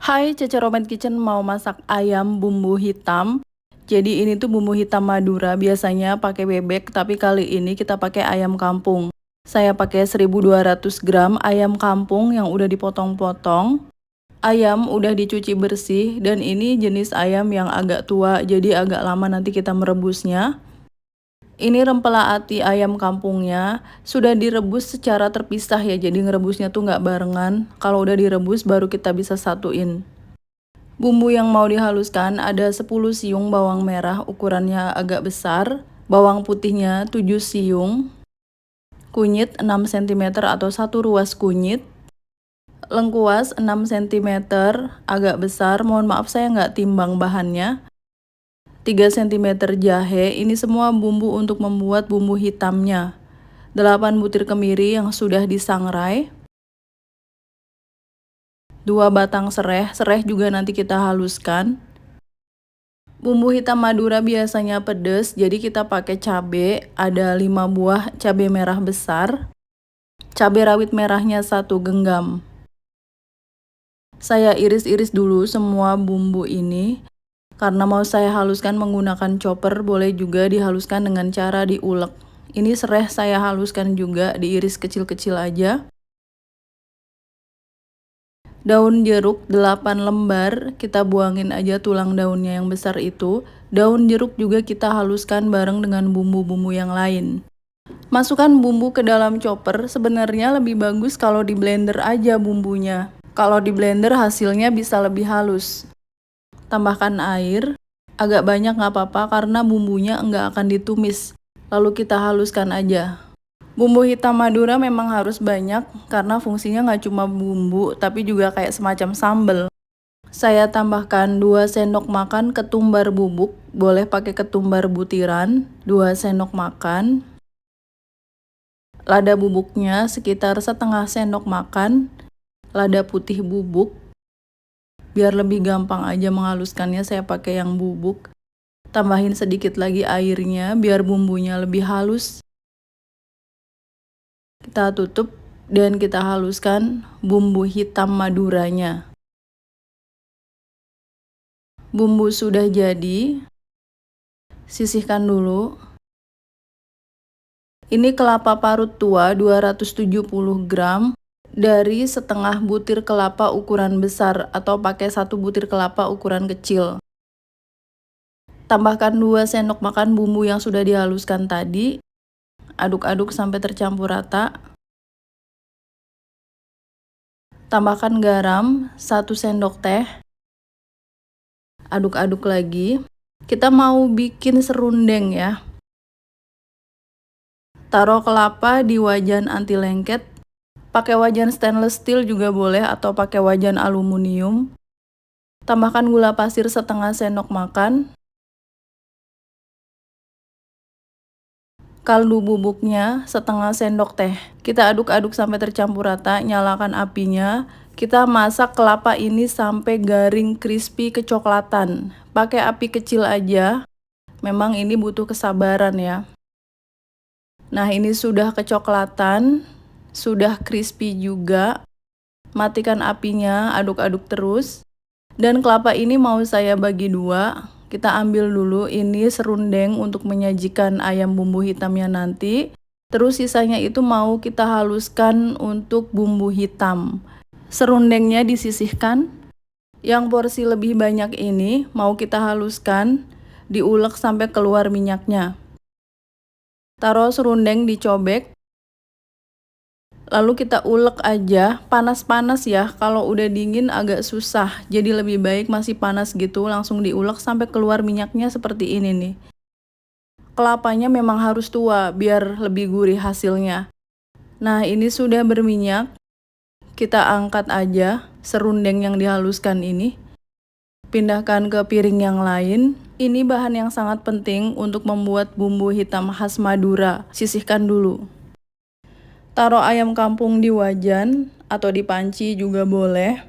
Hai, Cece Roman Kitchen mau masak ayam bumbu hitam. Jadi ini tuh bumbu hitam Madura, biasanya pakai bebek, tapi kali ini kita pakai ayam kampung. Saya pakai 1200 gram ayam kampung yang udah dipotong-potong. Ayam udah dicuci bersih dan ini jenis ayam yang agak tua, jadi agak lama nanti kita merebusnya. Ini rempela ati ayam kampungnya sudah direbus secara terpisah ya, jadi ngerebusnya tuh nggak barengan. Kalau udah direbus baru kita bisa satuin. Bumbu yang mau dihaluskan ada 10 siung bawang merah ukurannya agak besar, bawang putihnya 7 siung, kunyit 6 cm atau 1 ruas kunyit, lengkuas 6 cm agak besar, mohon maaf saya nggak timbang bahannya, 3 cm jahe, ini semua bumbu untuk membuat bumbu hitamnya, 8 butir kemiri yang sudah disangrai, 2 batang serai juga nanti kita haluskan. Bumbu hitam Madura biasanya pedas, jadi kita pakai cabai, ada 5 buah cabai merah besar, cabai rawit merahnya 1 genggam. Saya iris-iris dulu semua bumbu ini, karena mau saya haluskan menggunakan chopper, boleh juga dihaluskan dengan cara diulek. Ini serai saya haluskan juga, diiris kecil-kecil aja. Daun jeruk 8 lembar, kita buangin aja tulang daunnya yang besar itu. Daun jeruk juga kita haluskan bareng dengan bumbu-bumbu yang lain. Masukkan bumbu ke dalam chopper, sebenarnya lebih bagus kalau di blender aja bumbunya. Kalau di blender hasilnya bisa lebih halus. Tambahkan air, agak banyak nggak apa-apa karena bumbunya nggak akan ditumis. Lalu kita haluskan aja. Bumbu hitam Madura memang harus banyak karena fungsinya nggak cuma bumbu tapi juga kayak semacam sambal. Saya tambahkan 2 sendok makan ketumbar bubuk, boleh pakai ketumbar butiran, 2 sendok makan. Lada bubuknya sekitar setengah sendok makan, lada putih bubuk. Biar lebih gampang aja menghaluskannya saya pakai yang bubuk. Tambahin sedikit lagi airnya biar bumbunya lebih halus. Kita tutup dan kita haluskan bumbu hitam Maduranya. Bumbu sudah jadi, sisihkan dulu. Ini kelapa parut tua 270 gram dari setengah butir kelapa ukuran besar atau pakai 1 butir kelapa ukuran kecil. Tambahkan 2 sendok makan bumbu yang sudah dihaluskan tadi. Aduk-aduk sampai tercampur rata. Tambahkan garam 1 sendok teh. Aduk-aduk lagi. Kita mau bikin serundeng ya. Taruh kelapa di wajan anti lengket. Pakai wajan stainless steel juga boleh atau pakai wajan aluminium. Tambahkan gula pasir setengah sendok makan. Kaldu bubuknya setengah sendok teh. Kita aduk-aduk sampai tercampur rata, nyalakan apinya. Kita masak kelapa ini sampai garing crispy kecoklatan. Pakai api kecil aja. Memang ini butuh kesabaran ya. Nah, ini sudah kecoklatan, sudah crispy juga. Matikan apinya, aduk-aduk terus. Dan kelapa ini mau saya bagi 2. Kita ambil dulu ini serundeng untuk menyajikan ayam bumbu hitamnya nanti. Terus sisanya itu mau kita haluskan untuk bumbu hitam. Serundengnya disisihkan. Yang porsi lebih banyak ini mau kita haluskan, diulek sampai keluar minyaknya. Taruh serundeng dicobek. Lalu kita ulek aja, panas-panas ya, kalau udah dingin agak susah. Jadi lebih baik masih panas gitu, langsung diulek sampai keluar minyaknya seperti ini nih. Kelapanya memang harus tua, biar lebih gurih hasilnya. Nah, ini sudah berminyak. Kita angkat aja serundeng yang dihaluskan ini. Pindahkan ke piring yang lain. Ini bahan yang sangat penting untuk membuat bumbu hitam khas Madura. Sisihkan dulu. Taruh ayam kampung di wajan atau di panci juga boleh.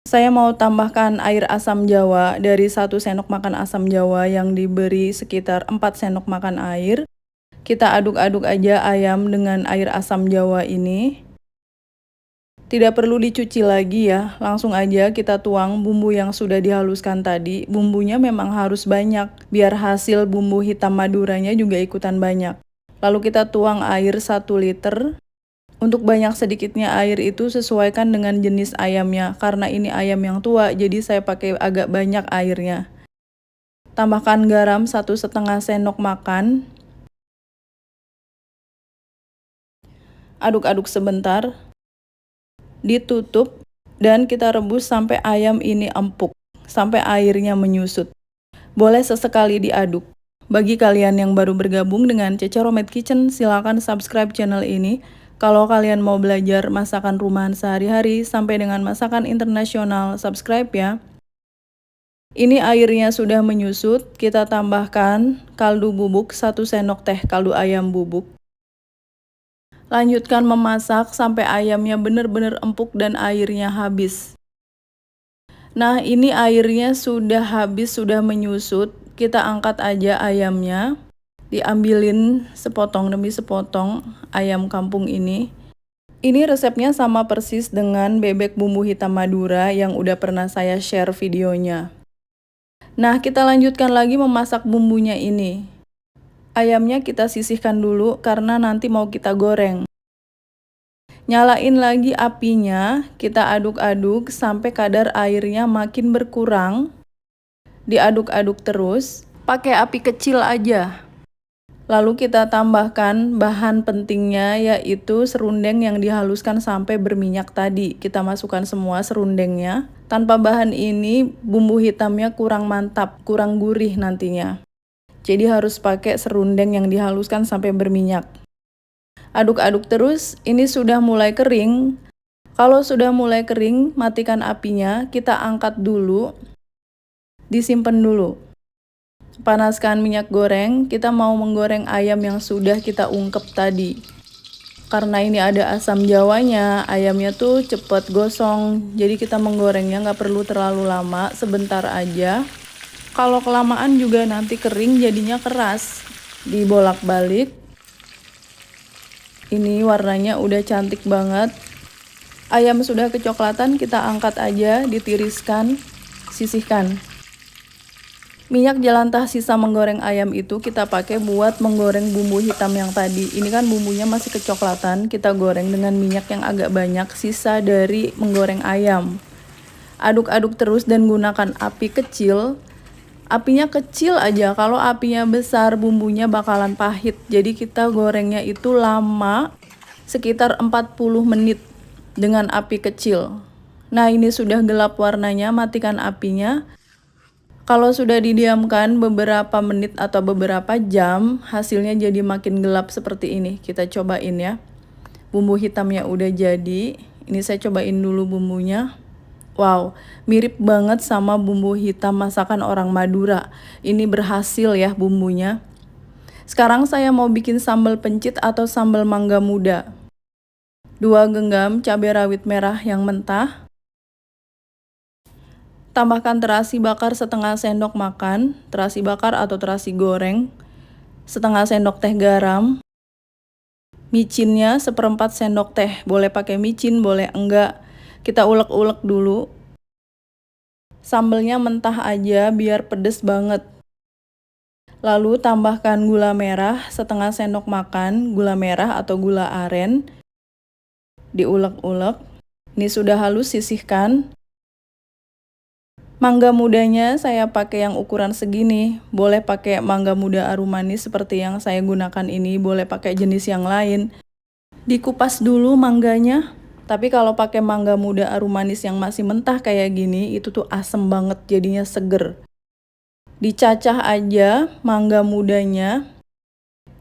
Saya mau tambahkan air asam jawa dari 1 sendok makan asam jawa yang diberi sekitar 4 sendok makan air. Kita aduk-aduk aja ayam dengan air asam jawa ini. Tidak perlu dicuci lagi ya, langsung aja kita tuang bumbu yang sudah dihaluskan tadi. Bumbunya memang harus banyak, biar hasil bumbu hitam maduranya juga ikutan banyak. Lalu kita tuang air 1 liter. Untuk banyak sedikitnya air itu sesuaikan dengan jenis ayamnya. Karena ini ayam yang tua, jadi saya pakai agak banyak airnya. Tambahkan garam 1,5 sendok makan. Aduk-aduk sebentar. Ditutup dan kita rebus sampai ayam ini empuk, sampai airnya menyusut. Boleh sesekali diaduk. Bagi kalian yang baru bergabung dengan Cece Homemade Kitchen, silakan subscribe channel ini. Kalau kalian mau belajar masakan rumahan sehari-hari sampai dengan masakan internasional, subscribe ya. Ini airnya sudah menyusut, kita tambahkan kaldu bubuk 1 sendok teh kaldu ayam bubuk. Lanjutkan memasak sampai ayamnya benar-benar empuk dan airnya habis. Nah, ini airnya sudah habis, sudah menyusut. Kita angkat aja ayamnya. Diambilin sepotong demi sepotong ayam kampung ini. Ini resepnya sama persis dengan bebek bumbu hitam Madura yang udah pernah saya share videonya. Nah, kita lanjutkan lagi memasak bumbunya ini. Ayamnya kita sisihkan dulu karena nanti mau kita goreng. Nyalain lagi apinya, kita aduk-aduk sampai kadar airnya makin berkurang. Diaduk-aduk terus, pakai api kecil aja. Lalu kita tambahkan bahan pentingnya yaitu serundeng yang dihaluskan sampai berminyak tadi. Kita masukkan semua serundengnya. Tanpa bahan ini bumbu hitamnya kurang mantap, kurang gurih nantinya. Jadi harus pakai serundeng yang dihaluskan sampai berminyak. Aduk-aduk terus, ini sudah mulai kering. Kalau sudah mulai kering, matikan apinya, kita angkat dulu, disimpan dulu. Panaskan minyak goreng, kita mau menggoreng ayam yang sudah kita ungkep tadi. Karena ini ada asam jawanya, ayamnya tuh cepet gosong, jadi kita menggorengnya nggak perlu terlalu lama, sebentar aja. Kalau kelamaan juga nanti kering jadinya keras. Dibolak-balik. Ini warnanya udah cantik banget. Ayam sudah kecoklatan, kita angkat aja, ditiriskan, sisihkan. Minyak jelantah sisa menggoreng ayam itu kita pakai buat menggoreng bumbu hitam yang tadi. Ini kan bumbunya masih kecoklatan, kita goreng dengan minyak yang agak banyak, sisa dari menggoreng ayam. Aduk-aduk terus dan gunakan api kecil. Apinya kecil aja, kalau apinya besar bumbunya bakalan pahit. Jadi kita gorengnya itu lama, sekitar 40 menit dengan api kecil. Nah, ini sudah gelap warnanya, matikan apinya. Kalau sudah didiamkan beberapa menit atau beberapa jam, hasilnya jadi makin gelap seperti ini. Kita cobain ya. Bumbu hitamnya udah jadi. Ini saya cobain dulu bumbunya. Wow, mirip banget sama bumbu hitam masakan orang Madura. Ini berhasil ya bumbunya. Sekarang saya mau bikin sambal pencit atau sambal mangga muda. 2 genggam cabai rawit merah yang mentah. Tambahkan terasi bakar setengah sendok makan, terasi bakar atau terasi goreng. Setengah sendok teh garam. Micinnya 1/4 sendok teh, boleh pakai micin, boleh enggak. Kita ulek-ulek dulu. Sambelnya mentah aja biar pedes banget. Lalu tambahkan gula merah setengah sendok makan, gula merah atau gula aren. Diulek-ulek. Ini sudah halus, sisihkan. Mangga mudanya saya pakai yang ukuran segini. Boleh pakai mangga muda arum manis seperti yang saya gunakan ini, boleh pakai jenis yang lain. Dikupas dulu mangganya. Tapi kalau pakai mangga muda arum manis yang masih mentah kayak gini, itu tuh asem banget, jadinya seger. Dicacah aja mangga mudanya.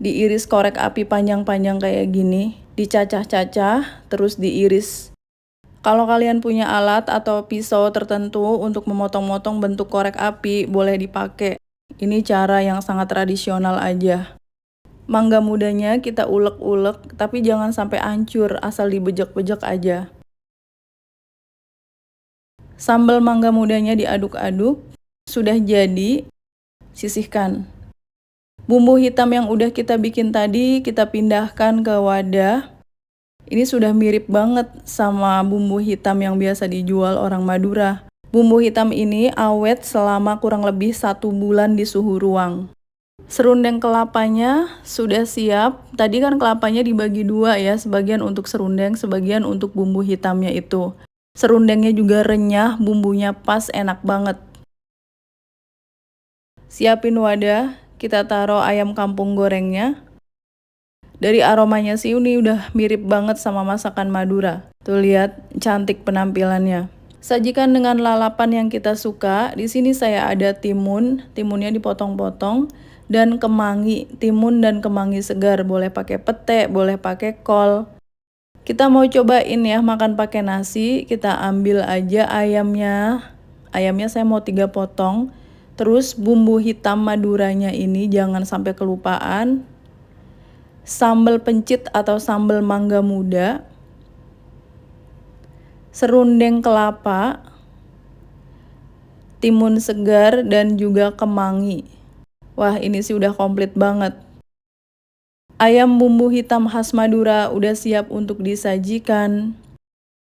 Diiris korek api panjang-panjang kayak gini. Dicacah-cacah, terus diiris. Kalau kalian punya alat atau pisau tertentu untuk memotong-motong bentuk korek api, boleh dipakai. Ini cara yang sangat tradisional aja. Mangga mudanya kita ulek-ulek, tapi jangan sampai hancur, asal dibejek-bejek aja. Sambal mangga mudanya diaduk-aduk, sudah jadi, sisihkan. Bumbu hitam yang udah kita bikin tadi, kita pindahkan ke wadah. Ini sudah mirip banget sama bumbu hitam yang biasa dijual orang Madura. Bumbu hitam ini awet selama kurang lebih 1 bulan di suhu ruang. Serundeng kelapanya sudah siap. Tadi kan kelapanya dibagi 2 ya, sebagian untuk serundeng, sebagian untuk bumbu hitamnya itu. Serundengnya juga renyah, bumbunya pas, enak banget. Siapin wadah, kita taruh ayam kampung gorengnya. Dari aromanya sih ini udah mirip banget sama masakan Madura. Tuh lihat cantik penampilannya. Sajikan dengan lalapan yang kita suka. Di sini saya ada timun, timunnya dipotong-potong, dan kemangi, timun dan kemangi segar. Boleh pakai pete, boleh pakai kol. Kita mau cobain ya makan pakai nasi. Kita ambil aja ayamnya. Ayamnya saya mau 3 potong. Terus bumbu hitam Maduranya ini jangan sampai kelupaan. Sambal pencit atau sambal mangga muda, serundeng kelapa, timun segar, dan juga kemangi. Wah, ini sih udah komplit banget. Ayam bumbu hitam khas Madura udah siap untuk disajikan.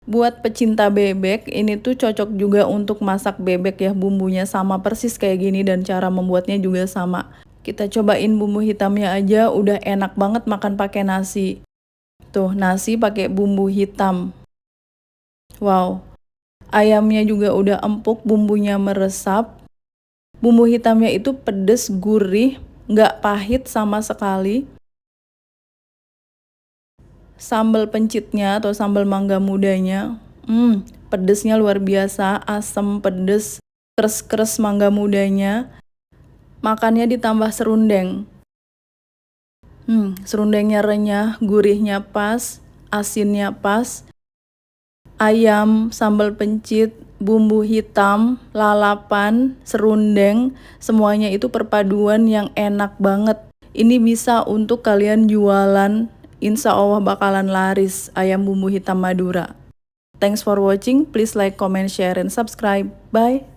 Buat pecinta bebek, ini tuh cocok juga untuk masak bebek ya. Bumbunya sama persis kayak gini dan cara membuatnya juga sama. Kita cobain bumbu hitamnya aja udah enak banget makan pakai nasi. Tuh, nasi pakai bumbu hitam. Wow. Ayamnya juga udah empuk, bumbunya meresap. Bumbu hitamnya itu pedes, gurih, nggak pahit sama sekali. Sambal pencitnya atau sambal mangga mudanya, pedesnya luar biasa, asam, pedes, keres-keres mangga mudanya. Makannya ditambah serundeng. Serundengnya renyah, gurihnya pas, asinnya pas. Ayam, sambal pencit, bumbu hitam, lalapan, serundeng, semuanya itu perpaduan yang enak banget. Ini bisa untuk kalian jualan, insya Allah bakalan laris ayam bumbu hitam Madura. Thanks for watching, please like, comment, share, and subscribe. Bye!